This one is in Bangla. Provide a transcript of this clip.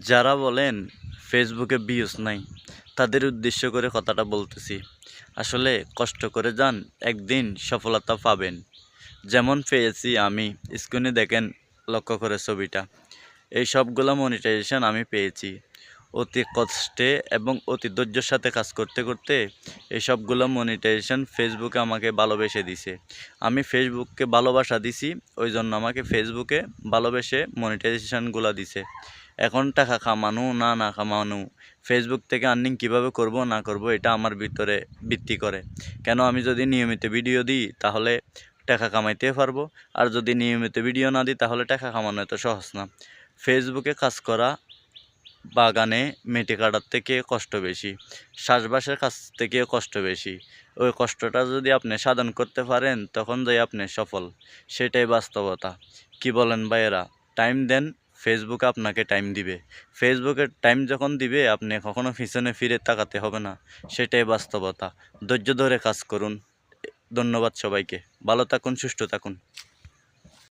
যারা বলেন ফেসবুকে ভিউজ নাই, তাদের উদ্দেশ্য করে কথাটা বলতেছি। আসলে কষ্ট করে যান, একদিন সফলতা পাবেন। যেমন পেয়েছি আমি, স্ক্রিনে দেখেন, লক্ষ্য করে ছবিটা। এই সবগুলো মনিটাইজেশন আমি পেয়েছি অতি কষ্টে এবং অতি ধৈর্যের সাথে কাজ করতে করতে। এই সবগুলো মনিটাইজেশন ফেসবুকে আমাকে ভালোবেসে দিছে। আমি ফেসবুককে ভালোবাসা দিছি, ওই জন্য আমাকে ফেসবুকে ভালোবেসে মনিটাইজেশনগুলো দিছে। এখন টাকা কামানো না কামানো, ফেসবুক থেকে আর্নিং কীভাবে করব না করব, এটা আমার ভিতরে ভিত্তি করে। কেন, আমি যদি নিয়মিত ভিডিও দিই তাহলে টাকা কামাইতে পারবো, আর যদি নিয়মিত ভিডিও না দিই তাহলে টাকা কামানো এত সহজ না। ফেসবুকে কাজ করা বাগানে মেটে কাটার থেকে কষ্ট বেশি, চাষবাসের কাছ থেকেও কষ্ট বেশি। ওই কষ্টটা যদি আপনি সাধন করতে পারেন তখন যাই আপনি সফল, সেটাই বাস্তবতা। কি বলেন ভাইয়েরা? টাইম দেন, ফেসবুক আপনাকে টাইম দিবে। ফেসবুকে টাইম যখন দিবে আপনি কখনো পিছনে ফিরে তাকাতে হবে না, সেটাই বাস্তবতা। ধৈর্য ধরে কাজ করুন। ধন্যবাদ সবাইকে। ভালো থাকুন, সুস্থ থাকুন।